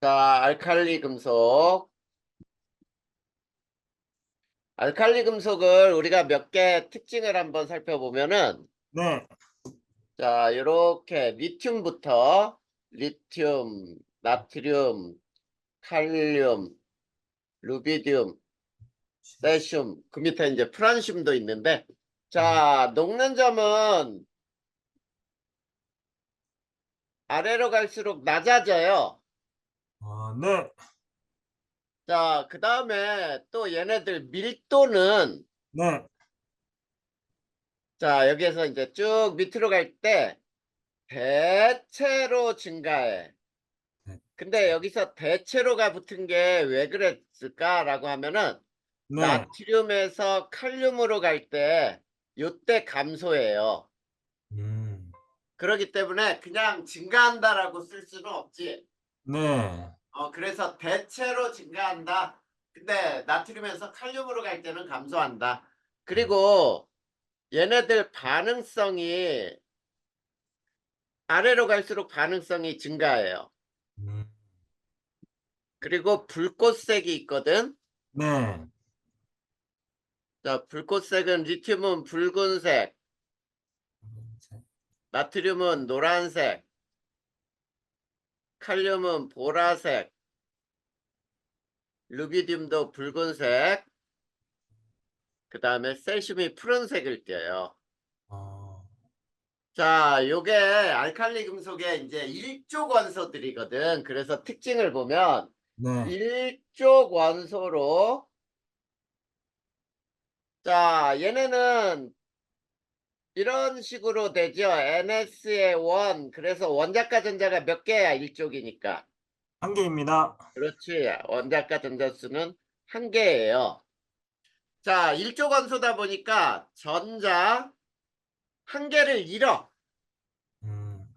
자, 알칼리 금속. 알칼리 금속을 우리가 몇 개 특징을 한번 살펴보면은, 네, 자, 요렇게 리튬부터 리튬, 나트륨, 칼륨, 루비디움, 세슘, 그 밑에 이제 프란슘도 있는데, 자, 녹는 점은 아래로 갈수록 낮아져요. 네, 자, 그 다음에 또 얘네들 밀도는, 네, 자, 여기에서 이제 쭉 밑으로 갈 때 대체로 증가해. 네, 근데 여기서 대체로가 붙은 게 왜 그랬을까라고 하면은 네, 나트륨에서 칼륨으로 갈 때 요때 감소해요. 음, 그렇기 때문에 그냥 증가한다라고 쓸 수는 없지. 네, 그래서 대체로 증가한다. 근데 나트륨에서 칼륨으로 갈 때는 감소한다. 그리고 얘네들 반응성이 아래로 갈수록 반응성이 증가해요. 음, 그리고 불꽃색이 있거든. 네, 자, 불꽃색은 리튬은 붉은색, 나트륨은 노란색, 칼륨은 보라색, 루비디움도 붉은색, 그 다음에 세슘이 푸른색을 띠어요. 어, 자, 요게 알칼리 금속의 이제 일족 원소들이거든. 그래서 특징을 보면 네, 일족 원소로, 자, 얘네는 이런 식으로 되죠. NS의 원. 그래서 원자과 전자가 몇 개야? 일족이니까. 한 개입니다. 그렇지. 원자과 전자수는 한 개예요. 자, 일족 원소다 보니까 전자 한 개를 잃어. 음,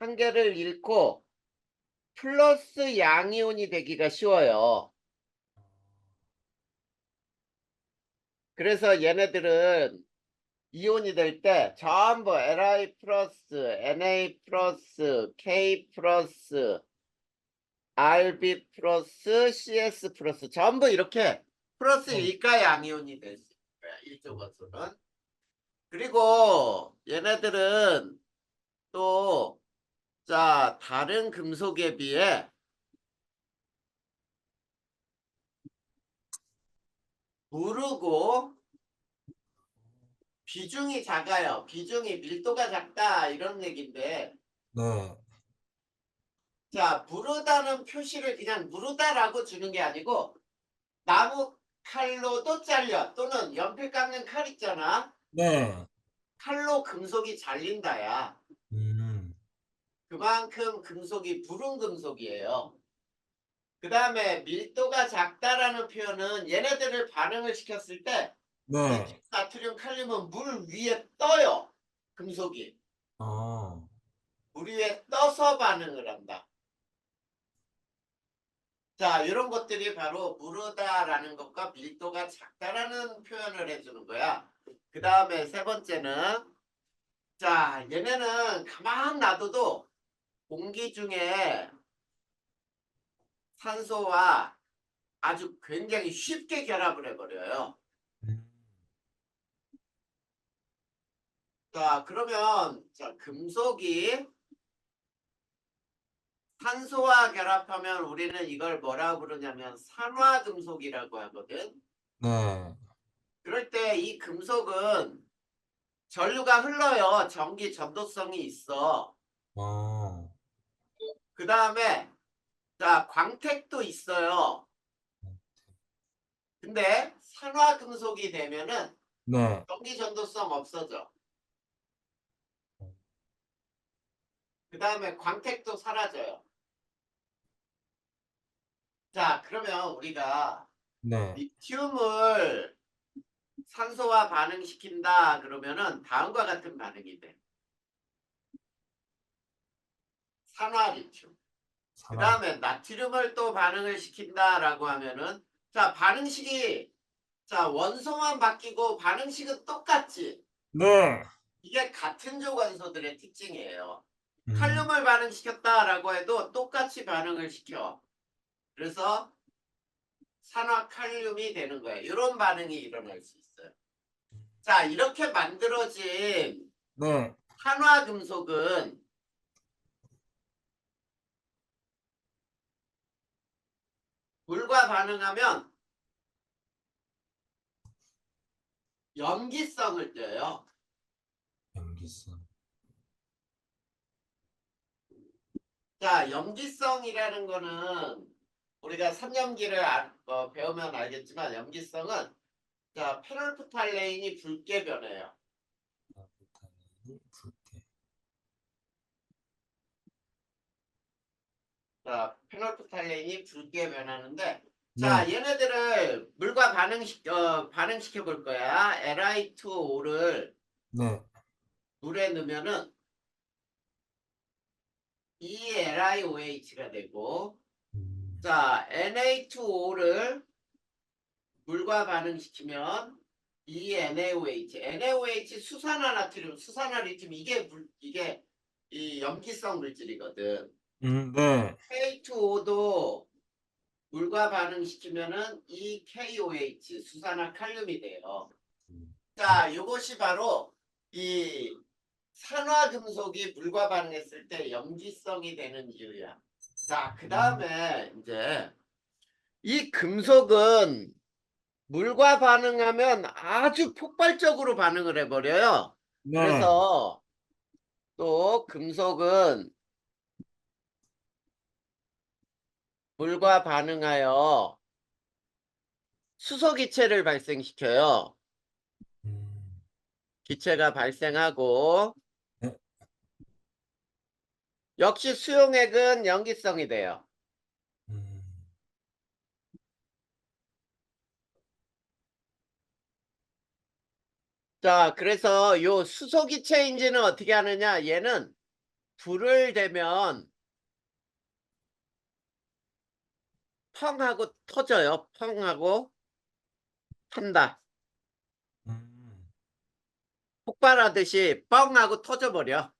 한 개를 잃고 플러스 양이온이 되기가 쉬워요. 그래서 얘네들은 이온이 될 때 전부 Li 플러스, Na 플러스, K 플러스, Rb 플러스, CS 플러스 전부 이렇게 플러스 네, 일가 양이온이 될 수 있는 거야. 일족 원소는. 그리고 얘네들은 또, 자, 다른 금속에 비해 무르고 비중이 작아요. 비중이 밀도가 작다 이런 얘기인데, 네, 자, 무르다는 표시를 그냥 무르다라고 주는 게 아니고 나무 칼로도 잘려. 또는 연필 깎는 칼 있잖아. 네, 칼로 금속이 잘린다야. 음, 그만큼 금속이 불운 금속이에요. 그 다음에 밀도가 작다라는 표현은 얘네들을 반응을 시켰을 때 리튬, 네, 나트륨, 칼륨은 물 위에 떠요. 금속이. 어, 물 위에 떠서 반응을 한다. 자, 이런 것들이 바로 무르다라는 것과 밀도가 작다라는 표현을 해주는 거야. 그 다음에 세 번째는, 자, 얘네는 가만 놔둬도 공기 중에 산소와 아주 굉장히 쉽게 결합을 해버려요. 음, 자, 그러면, 자, 금속이 산소와 결합하면 우리는 이걸 뭐라고 부르냐면 산화금속이라고 하거든. 네, 그럴 때 이 금속은 전류가 흘러요. 전기 전도성이 있어. 어, 그 다음에 자, 광택도 있어요. 근데 산화금속이 되면은 네, 전기 전도성 없어져. 그 다음에 광택도 사라져요. 자, 그러면 우리가 네, 리튬을 산소와 반응시킨다 그러면은 다음과 같은 반응이 돼. 산화리튬. 그 산화, 다음에 나트륨을 또 반응을 시킨다라고 하면은, 자, 반응식이, 자, 원소만 바뀌고 반응식은 똑같지. 네, 이게 같은 조건소들의 특징이에요. 칼륨을 반응시켰다라고 해도 똑같이 반응을 시켜. 그래서 산화칼륨이 되는 거예요. 이런 반응이 일어날 수 있어요. 자, 이렇게 만들어진 네. 산화금속은 물과 반응하면 염기성을 떼요. 염기성. 자, 염기성이라는 거는 우리가 삼염기를 배우면 알겠지만 염기성은 자, 페놀프탈레인이 붉게 변해요. 나부타민이 붉게. 자, 페놀프탈레인이 붉게 변하는데 네. 자, 얘네들을 물과 반응시켜 볼 거야. Li2O를 네. 물에 넣으면은 ELiOH가 되고 자, Na2O를 물과 반응시키면 ENaOH, NaOH 수산화나트륨, 수산화리튬 이게 이 염기성 물질이거든. 네. K2O도 물과 반응시키면은 EKOH 수산화칼륨이 돼요. 자, 이것이 바로 이 산화금속이 물과 반응했을 때 염기성이 되는 이유야. 자, 그 다음에 이제 이 금속은 물과 반응하면 아주 폭발적으로 반응을 해버려요. 네. 그래서 또 금속은 물과 반응하여 수소기체를 발생시켜요. 기체가 발생하고 네. 역시 수용액은 염기성이 돼요. 자, 그래서 요 수소기체인지는 어떻게 하느냐? 얘는 불을 대면 펑 하고 터져요. 펑 하고 탄다. 폭발하듯이 뻥 하고 터져버려.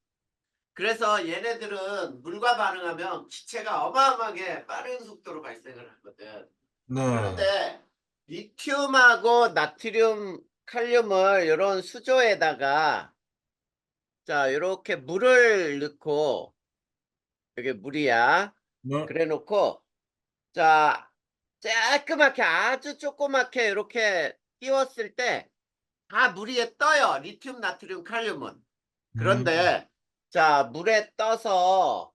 그래서 얘네들은 물과 반응하면 기체가 어마어마하게 빠른 속도로 발생을 하거든. 네. 그런데 리튬하고 나트륨, 칼륨을 이런 수조에다가 자 이렇게 물을 넣고 여기 물이야. 네. 그래 놓고 자 조그맣게 아주 조그맣게 이렇게 띄웠을 때 다 물 위에 떠요. 리튬, 나트륨, 칼륨은. 그런데 자 물에 떠서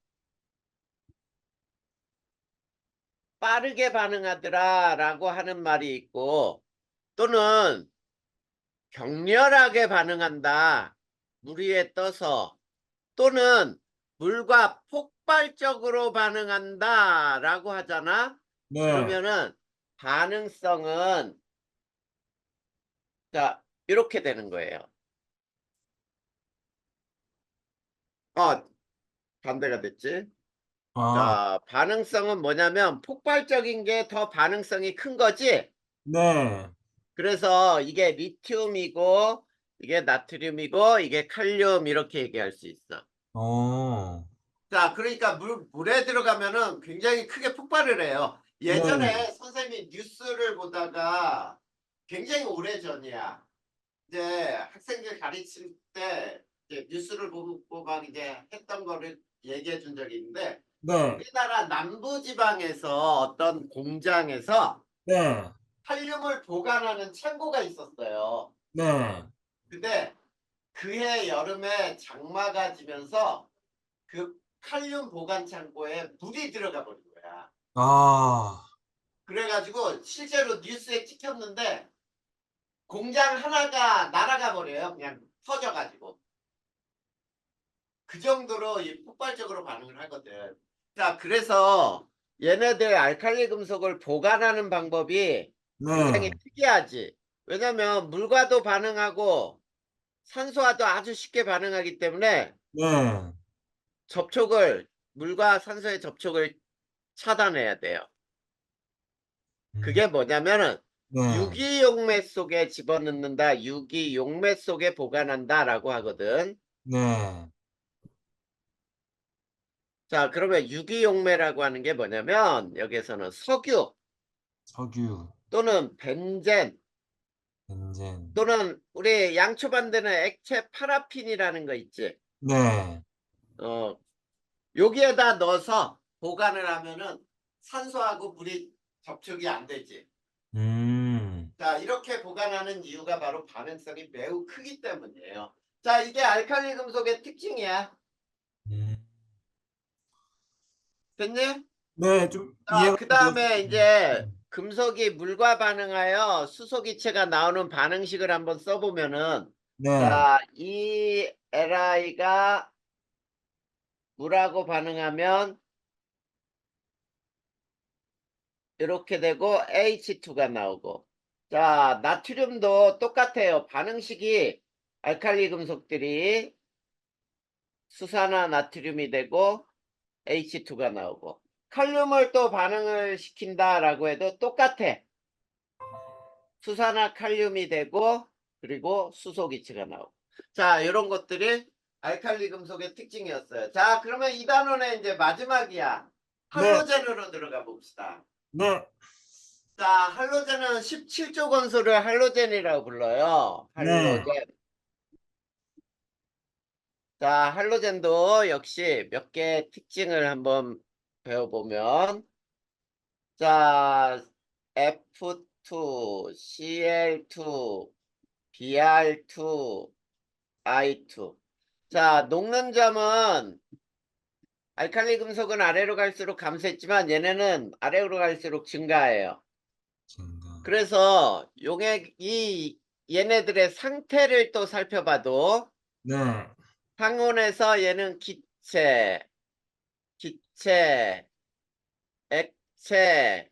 빠르게 반응하더라라고 하는 말이 있고 또는 격렬하게 반응한다. 물 위에 떠서 또는 물과 폭발적으로 반응한다라고 하잖아. 네. 그러면은 반응성은 자 이렇게 되는 거예요. 반대가 됐지. 아, 자, 반응성은 뭐냐면 폭발적인 게 더 반응성이 큰 거지. 네. 그래서 이게 리튬이고 이게 나트륨이고 이게 칼륨 이렇게 얘기할 수 있어. 어. 자, 그러니까 물에 들어가면은 굉장히 크게 폭발을 해요. 네. 예전에 선생님이 뉴스를 보다가 굉장히 오래전이야. 이제 학생들 가르칠 때 이제 뉴스를 보고 막 이제 했던 거를 얘기해 준 적이 있는데 네. 우리나라 남부지방에서 어떤 공장에서 네. 칼륨을 보관하는 창고가 있었어요. 네. 근데 그해 여름에 장마가 지면서 그 칼륨 보관 창고에 물이 들어가 버린 거야. 아. 그래가지고 실제로 뉴스에 찍혔는데 공장 하나가 날아가 버려요. 그냥 터져가지고. 그 정도로 이 폭발적으로 반응을 하거든. 자, 그래서 얘네들 알칼리 금속을 보관하는 방법이 굉장히 네. 특이하지. 왜냐면 물과도 반응하고 산소와도 아주 쉽게 반응하기 때문에 네. 물과 산소의 접촉을 차단해야 돼요. 음. 그게 뭐냐면은 네. 유기용매 속에 집어넣는다, 유기용매 속에 보관한다라고 하거든. 네. 자, 그러면 유기용매라고 하는 게 뭐냐면 여기에서는 석유 석유, 또는 벤젠 벤젠. 또는 우리 양초 만드는 액체 파라핀이라는 거 있지. 네. 어, 여기에다 넣어서 보관을 하면은 산소하고 물이 접촉이 안 되지. 음, 자, 이렇게 보관하는 이유가 바로 반응성이 매우 크기 때문이에요. 자, 이게 알칼리 금속의 특징이야. 음. 됐니? 네, 좀 자, 이해가 그 되었습니다. 다음에 이제 금속이 물과 반응하여 수소기체가 나오는 반응식을 한번 써보면은, 네. 자, 이 LI가 물하고 반응하면 이렇게 되고 H2가 나오고, 자, 나트륨도 똑같아요. 반응식이 알칼리 금속들이 수산화 나트륨이 되고 H2가 나오고, 칼륨을 또 반응을 시킨다라고 해도 똑같아. 수산화 칼륨이 되고 그리고 수소기체가 나오고. 자, 이런 것들이 알칼리 금속의 특징이었어요. 자, 그러면 이 단원의 이제 마지막이야. 네, 할로젠으로 들어가 봅시다. 네, 자, 할로젠은 17조 건소를 할로젠이라고 불러요. 네. 할로젠. 자, 할로젠도 역시 몇 개의 특징을 한번 배워보면, 자, F2, Cl2, Br2, I2. 자, 녹는 점은 알칼리 금속은 아래로 갈수록 감소했지만 얘네는 아래로 갈수록 증가해요. 증가. 그래서 얘네들의 상태를 또 살펴봐도 네. 상온에서 얘는 기체, 액체,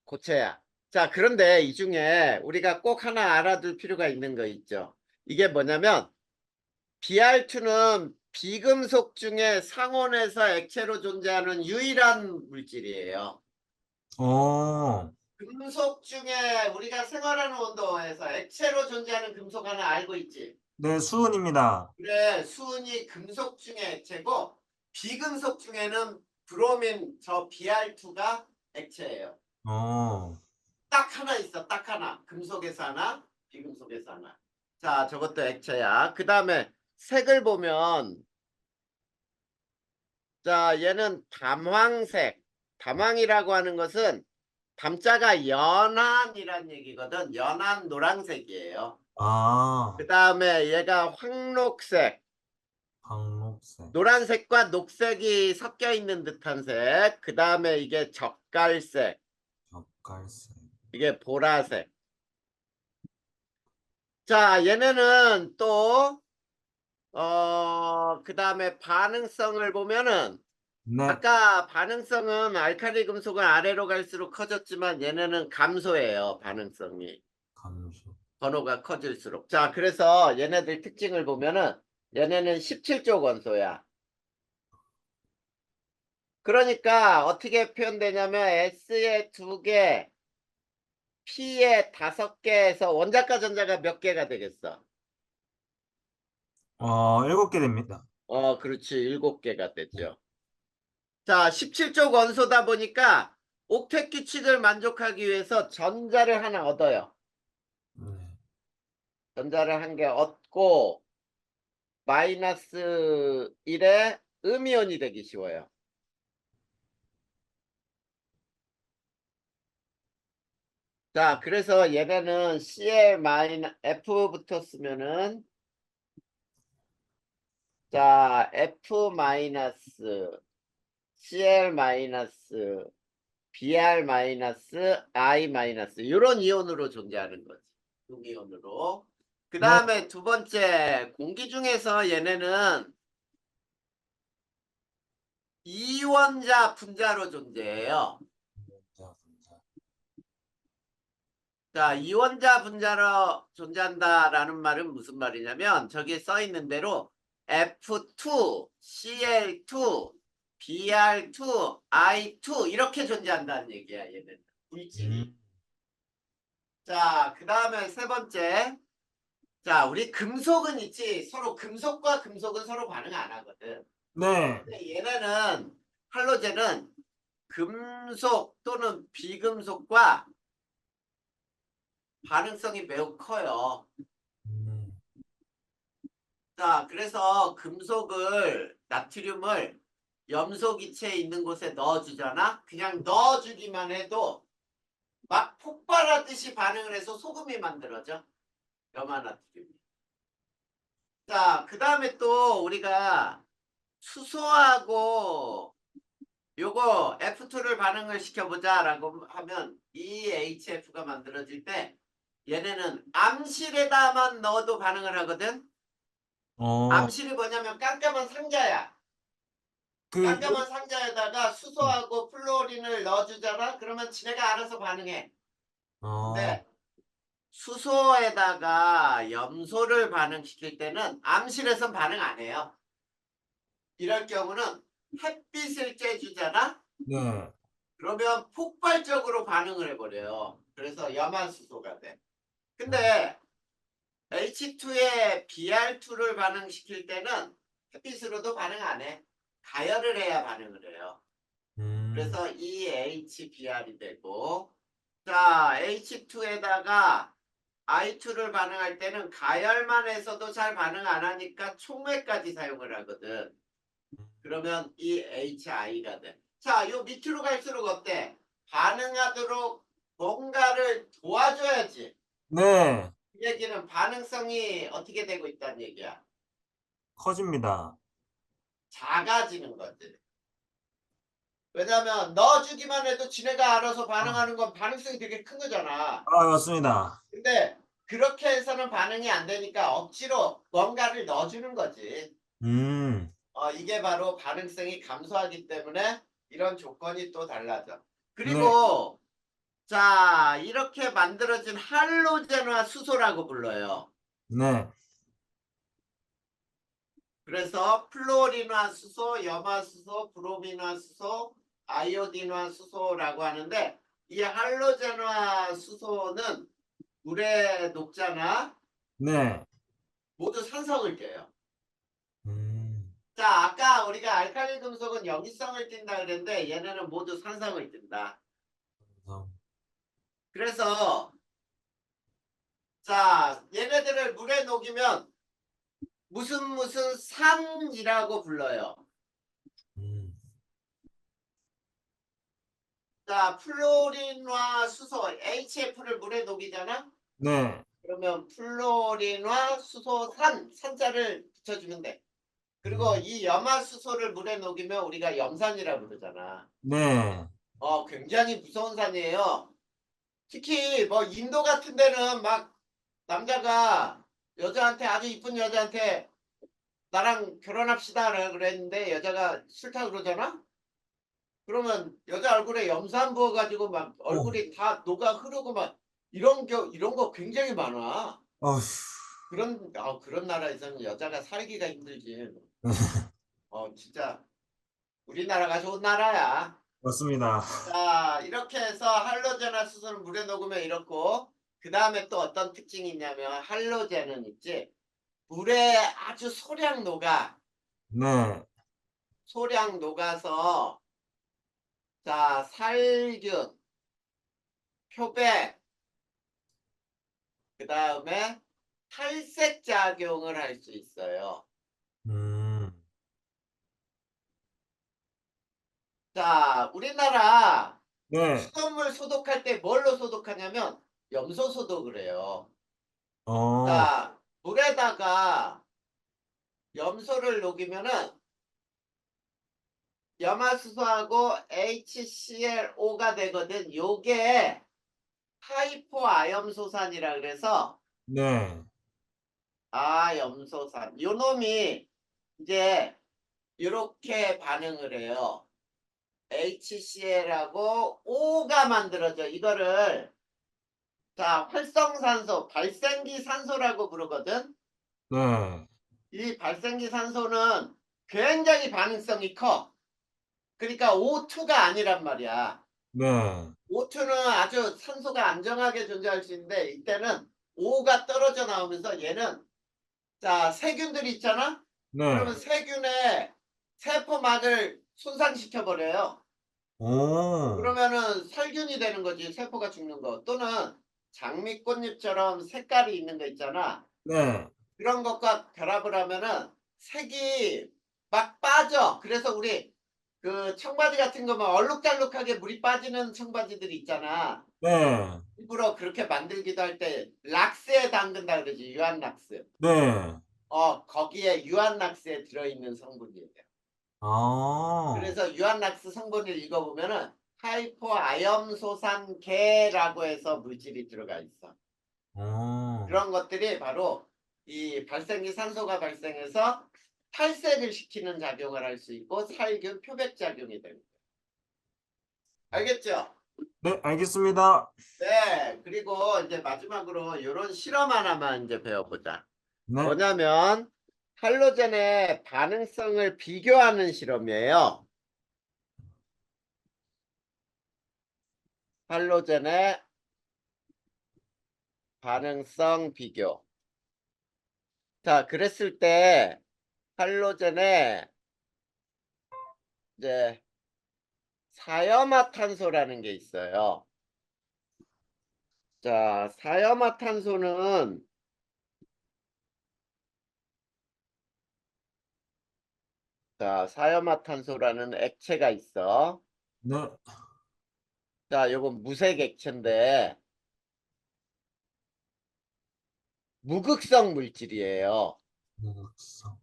고체야. 자, 그런데 이 중에 우리가 꼭 하나 알아둘 필요가 있는 거 있죠. 이게 뭐냐면 Br2는 비금속 중에 상온에서 액체로 존재하는 유일한 물질이에요. 오, 금속 중에 우리가 생활하는 온도에서 액체로 존재하는 금속 하나 알고 있지? 네, 수은입니다. 그래, 수은이 금속 중에 액체고 비금속 중에는 브로민 저 Br2가 액체예요. 오, 딱 하나 있어, 딱 하나. 금속에서 하나, 비금속에서 하나. 자, 저것도 액체야. 그 다음에 색을 보면 자, 얘는 담황색. 담황이라고 하는 것은 담자가 연한이란 얘기거든. 연한 노란색이에요. 아, 그 다음에 얘가 황록색. 황록색, 노란색과 녹색이 섞여 있는 듯한 색. 그 다음에 이게 젓갈색. 젓갈색. 이게 보라색. 자, 얘네는 또, 그 다음에 반응성을 보면은 네, 아까 반응성은 알칼리 금속은 아래로 갈수록 커졌지만 얘네는 감소해요. 반응성이. 감소. 번호가 커질수록. 자, 그래서 얘네들 특징을 보면은 얘네는 17조 원소야. 그러니까 어떻게 표현되냐면 S에 2개, P에 5개에서 원자과 전자가 몇 개가 되겠어? 7개 됩니다. 그렇지. 7개가 되죠. 자, 17조 원소다 보니까 옥텟 규칙을 만족하기 위해서 전자를 하나 얻어요. 네. 전자를 한 개 얻고 마이너스 1에 음이온이 되기 쉬워요. 자, 그래서 얘네는 F부터 쓰면은 자, F 마이너스 Cl 마이너스 Br 마이너스 I 마이너스 이런 이온으로 존재하는 거지. 음이온으로. 그 네. 다음에 두 번째 공기 중에서 얘네는 이원자 분자로 존재해요. 분자, 분자. 자, 이원자 분자로 존재한다라는 말은 무슨 말이냐면 저기 써 있는 대로 F2, Cl2, Br2, I2 이렇게 존재한다는 얘기야, 얘는. 물질이. 음, 자, 그 다음에 세 번째. 자, 우리 금속은 있지. 서로 금속과 금속은 서로 반응 안 하거든. 네. 근데 얘네는 할로젠은 금속 또는 비금속과 반응성이 매우 커요. 음, 자, 그래서 나트륨을 염소기체에 있는 곳에 넣어주잖아? 그냥 넣어주기만 해도 막 폭발하듯이 반응을 해서 소금이 만들어져. 염화나트륨이. 자, 그 다음에 또 우리가 수소하고 요거 F2를 반응을 시켜보자라고 하면 이 HF가 만들어질 때 얘네는 암실에다만 넣어도 반응을 하거든. 어, 암실이 뭐냐면 깜깜한 상자야. 그, 깜깜한 상자에다가 수소하고 플로린을 넣어주잖아. 그러면 지네가 알아서 반응해. 어, 근데 수소에다가 염소를 반응시킬 때는 암실에선 반응 안 해요. 이럴 경우는 햇빛을 쬐주잖아. 네. 그러면 폭발적으로 반응을 해버려요. 그래서 염화수소가 돼. 음, 근데 H2에 Br2를 반응시킬 때는 햇빛으로도 반응 안 해. 가열을 해야 반응을 해요. 음, 그래서 이 HBr이 되고, 자, H2에다가 I2를 반응할 때는 가열만 해서도 잘 반응 안 하니까 촉매까지 사용을 하거든. 그러면 이 HI가 돼. 자, 요 밑으로 갈수록 어때? 반응하도록 뭔가를 도와줘야지. 네. 이 얘기는 반응성이 어떻게 되고 있다는 얘기야. 커집니다. 작아지는 거지. 왜냐면 넣어주기만 해도 지네가 알아서 아, 반응하는 건 반응성이 되게 큰 거잖아. 맞습니다. 근데 그렇게 해서는 반응이 안 되니까 억지로 뭔가를 넣어주는 거지. 음, 이게 바로 반응성이 감소하기 때문에 이런 조건이 또 달라져. 네. 그리고 자, 이렇게 만들어진 할로젠화 수소라고 불러요. 네. 그래서 플로린화 수소, 염화 수소, 브로민화 수소, 아이오딘화 수소라고 하는데 이 할로젠화 수소는 물에 녹잖아. 네. 모두 산성을 띠요. 음, 자, 아까 우리가 알칼리 금속은 염이성을 띈다 그랬는데 얘네는 모두 산성을 띈다. 그래서, 그래서 자, 얘네들을 물에 녹이면 무슨 산이라고 불러요. 음, 자, 플로린과 수소 HF를 물에 녹이잖아. 네. 그러면 플로린과 수소산 산자를 붙여주면 돼. 그리고 음, 이 염화수소를 물에 녹이면 우리가 염산이라고 부르잖아. 네. 굉장히 무서운 산이에요. 특히 뭐 인도 같은 데는 막 남자가 여자한테 아주 이쁜 여자한테 나랑 결혼합시다 그랬는데 여자가 싫다 그러잖아. 그러면 여자 얼굴에 염산 부어가지고 막 어, 얼굴이 다 녹아 흐르고 막 이런 거 굉장히 많아. 어휴. 그런 나라에서는 여자가 살기가 힘들지. 진짜 우리나라가 좋은 나라야. 맞습니다. 자, 이렇게 해서 할로젠화 수소를 물에 녹으면 이렇고, 그 다음에 또 어떤 특징이 있냐면 할로젠은 있지. 물에 아주 소량 녹아. 네. 소량 녹아서 자, 살균, 표백, 그 다음에 탈색 작용을 할 수 있어요. 음, 자, 우리나라 네. 수돗물 소독할 때 뭘로 소독하냐면 염소 소독을 해요. 어, 자, 물에다가 염소를 녹이면은 염화수소하고 HClO가 되거든. 요게 하이포아염소산이라 그래서 네. 아염소산. 요 놈이 이제 이렇게 반응을 해요. HCl하고 O가 만들어져. 이거를 자 활성산소, 발생기 산소라고 부르거든. 네. 이 발생기 산소는 굉장히 반응성이 커. 그러니까 O2가 아니란 말이야. 네. O2는 아주 산소가 안정하게 존재할 수 있는데 이때는 O가 떨어져 나오면서 얘는 자 세균들이 있잖아. 그러면 네. 세균에 세포막을 손상시켜 버려요. 오. 그러면은 살균이 되는 거지. 세포가 죽는 거. 또는 장미꽃잎처럼 색깔이 있는 거 있잖아. 네. 그런 것과 결합을 하면은 색이 막 빠져. 그래서 우리 그 청바지 같은 거면 얼룩덜룩하게 물이 빠지는 청바지들 있잖아. 네. 일부러 그렇게 만들기도 할 때 락스에 담근다 그러지. 유한락스. 네. 거기에 유한락스에 들어있는 성분이에요. 아. 그래서 유한락스 성분을 읽어보면은 하이포아염소산계라고 해서 물질이 들어가 있어. 어. 그런 것들이 바로 이 발생기 산소가 발생해서 탈색을 시키는 작용을 할 수 있고 살균 표백 작용이 됩니다. 알겠죠? 네, 알겠습니다. 네. 그리고 이제 마지막으로 이런 실험 하나만 이제 배워보자. 네. 뭐냐면 할로젠의 반응성을 비교하는 실험이에요. 할로젠의 반응성 비교. 자, 그랬을 때 할로젠에 이제 사염화탄소라는 게 있어요. 자, 사염화탄소라는 액체가 있어. 네. 자, 요건 무색 액체인데 무극성 물질이에요. 무극성.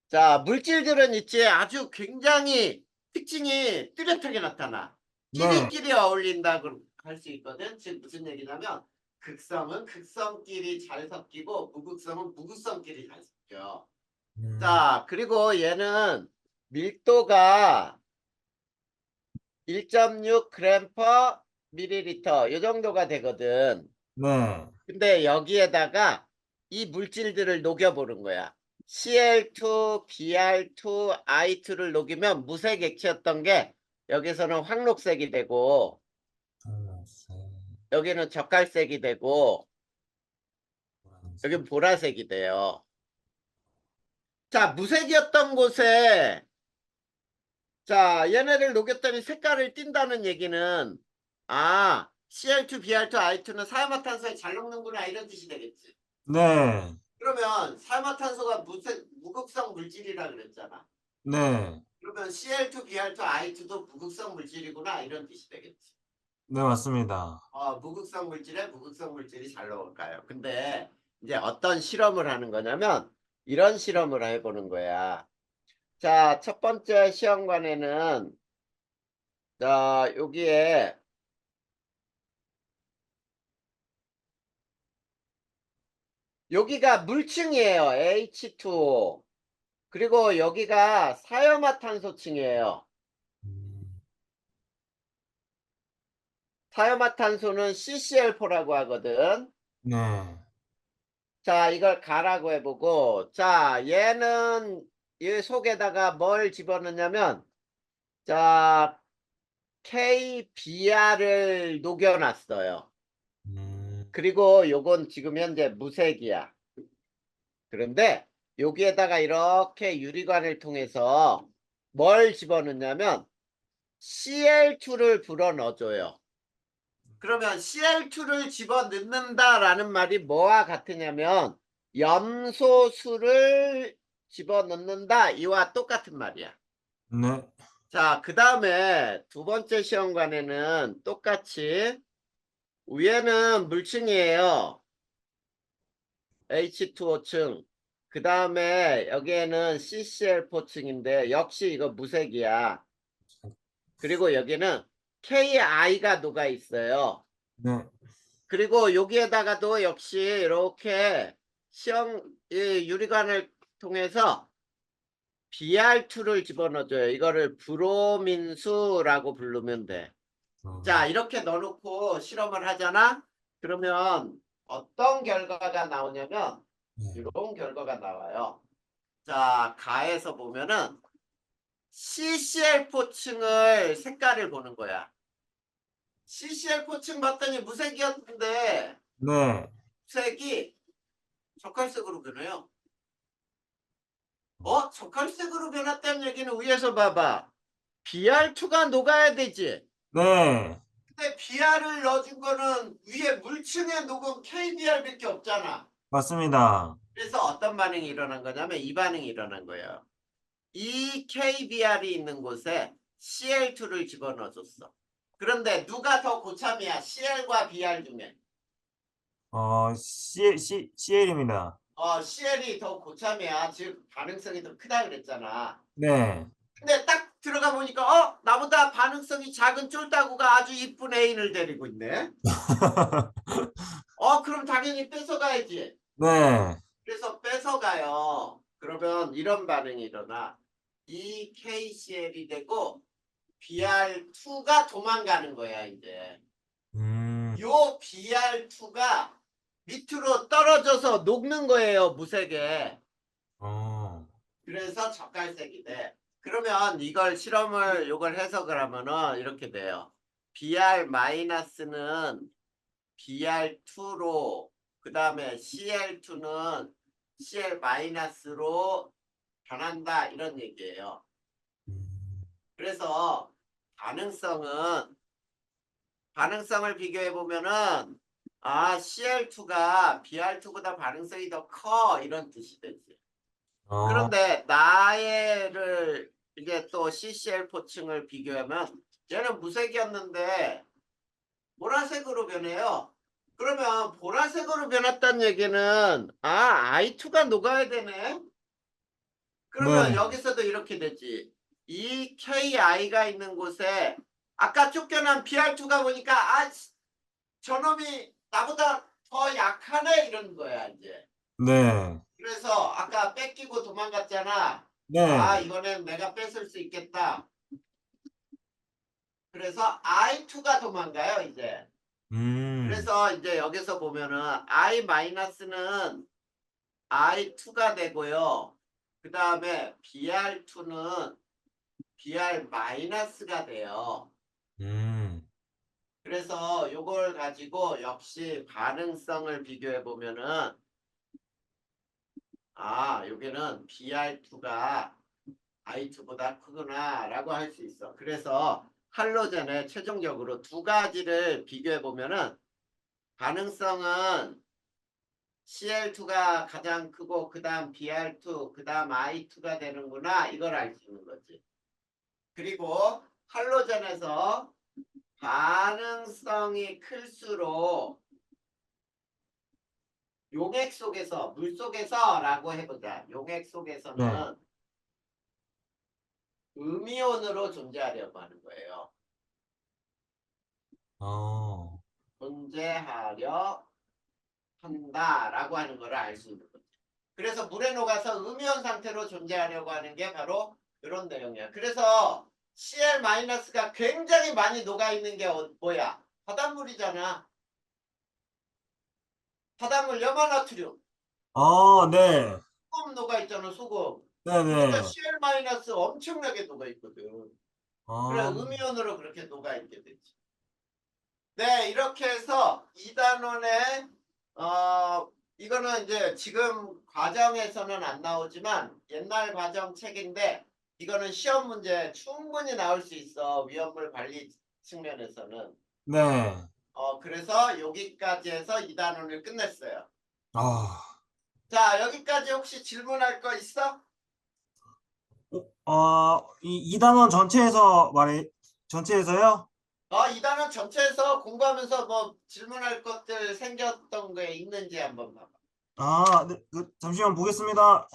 자, 물질들은 있지 아주 굉장히 특징이 뚜렷하게 나타나. 네. 끼리끼리 어울린다고 할 수 있거든. 즉 무슨 얘기냐면 극성은 극성끼리 잘 섞이고 무극성은 무극성끼리 잘 섞여. 음. 자, 그리고 얘는 밀도가 1.6g per 밀리리터 요 정도가 되거든. 네. 근데 여기에다가 이 물질들을 녹여보는 거야. Cl2, Br2, I2를 녹이면 무색 액체였던 게 여기서는 황록색이 되고 파란색, 여기는 젓갈색이 되고 노란색. 여기는 보라색이 돼요. 자, 무색이었던 곳에 자, 얘네를 녹였더니 색깔을 띈다는 얘기는 Cl2, Br2, I2는 사이화탄소에 잘 녹는구나 이런 뜻이 되겠지. 네. 그러면 사이화탄소가 무극성 물질이라 그랬잖아. 네. 그러면 Cl2, Br2, I2도 무극성 물질이구나 이런 뜻이 되겠지. 네, 맞습니다. 무극성 물질에 무극성 물질이 잘 녹을까요? 근데 이제 어떤 실험을 하는 거냐면 이런 실험을 해보는 거야. 자, 첫 번째 시험관에는 자, 여기에 여기가 물층이에요. H2O. 그리고 여기가 사염화탄소층이에요. 음. 사염화탄소는 CCl4라고 하거든. 네. 자, 이걸 가라고 해보고, 자, 얘는 이 속에다가 뭘 집어넣냐면, 자, KBr을 녹여놨어요. 음. 그리고 요건 지금 현재 무색이야. 그런데 여기에다가 이렇게 유리관을 통해서 뭘 집어넣냐면 CL2를 불어 넣어줘요. 그러면 CL2를 집어넣는다라는 말이 뭐와 같으냐면 염소수를 집어넣는다 이와 똑같은 말이야. 네. 자, 그 다음에 두 번째 시험관에는 똑같이 위에는 물층이에요. H2O층. 그 다음에 여기에는 CCl4층인데 역시 이거 무색이야. 그리고 여기는 KI가 녹아 있어요. 네. 그리고 여기에다가도 역시 이렇게 이 유리관을 통해서 Br2를 집어넣어줘요. 이거를 브로민수라고 부르면 돼. 자, 이렇게 넣어놓고 실험을 하잖아? 그러면 어떤 결과가 나오냐면 네. 이런 결과가 나와요. 자, 가에서 보면은 CCl4층을 색깔을 보는 거야. CCl4층 봤더니 무색이었는데 네. 색이 젓갈색으로 변해요. 적갈색으로 변했다는 얘기는 위에서 봐봐. BR2가 녹아야 되지. 네. 근데 BR을 넣어준 거는 위에 물층에 녹은 KBR밖에 없잖아. 맞습니다. 그래서 어떤 반응이 일어난 거냐면 이 반응이 일어난 거예요. 이 KBR이 있는 곳에 CL2를 집어넣어줬어. 그런데 누가 더 고참이야? CL과 BR 중에. CL입니다. CL이 더 고참이야. 즉 반응성이 더 크다 그랬잖아. 네. 근데 딱 들어가 보니까 나보다 반응성이 작은 쫄따구가 아주 이쁜 애인을 데리고 있네. 그럼 당연히 뺏어가야지. 네. 그래서 뺏어가요. 그러면 이런 반응이 일어나. 이 KCL이 되고 BR2가 도망가는 거야, 이제. 음. 요 BR2가 밑으로 떨어져서 녹는 거예요, 무색에. 어. 그래서 젓갈색이 돼. 그러면 이걸 실험을 요걸 해석을 하면은 이렇게 돼요. BR 마이너스는 BR2로 그 다음에 CL2는 CL 마이너스로 변한다 이런 얘기예요. 음. 그래서 반응성을 비교해 보면은 CL2가 BR2보다 반응성이 더 커 이런 뜻이 되지. 어. 그런데 나해를 이게 또 CCL 포층을 비교하면 얘는 무색이었는데 보라색으로 변해요. 그러면 보라색으로 변했다는 얘기는 I2가 녹아야 되네. 그러면 네. 여기서도 이렇게 되지. 이 KI가 있는 곳에 아까 쫓겨난 BR2가 보니까 저놈이 나보다 더 약하네 이런 거야 이제. 네. 그래서 아까 뺏기고 도망갔잖아. 네. 이번엔 내가 뺏을 수 있겠다. 그래서 I2가 도망가요 이제. 음. 그래서 이제 여기서 보면은 I 마이너스는 I2가 되고요. 그 다음에 BR2는 BR 마이너스가 돼요. 음. 그래서 요걸 가지고 역시 반응성을 비교해 보면은 여기는 BR2가 I2보다 크구나 라고 할 수 있어. 그래서 할로젠의 최종적으로 두 가지를 비교해 보면은 반응성은 CL2가 가장 크고 그 다음 BR2 그 다음 I2가 되는구나 이걸 알 수 있는 거지. 그리고 할로젠에서 반응성이 클수록 용액 속에서 물 속에서라고 해보자. 용액 네. 속에서는 음이온으로 존재하려고 하는 거예요. 어. 존재하려 한다라고 하는 걸 알 수 있는 거죠. 그래서 물에 녹아서 음이온 상태로 존재하려고 하는 게 바로 이런 내용이야. 그래서 Cl-가 굉장히 많이 녹아 있는 게 뭐야? 바닷물이잖아. 바닷물 염화나트륨. 네. 소금 녹아 있잖아, 소금. 그러니까 네네. Cl- 엄청나게 녹아 있거든. 그래, 어. 음이온으로 그렇게 녹아 있게 되지. 네, 이렇게 해서 2단원의 이거는 이제 지금 과정에서는 안 나오지만 옛날 과정 책인데 이거는 시험 문제 충분히 나올 수 있어. 위험물 관리 측면에서는. 네. 그래서 여기까지 해서 2단원을 끝냈어요. 아. 자, 여기까지 혹시 질문할 거 있어? 이 단원 전체에서요? 2단원 전체에서 공부하면서 뭐 질문할 것들 생겼던 게 있는지 한번 봐봐. 네. 잠시만 보겠습니다.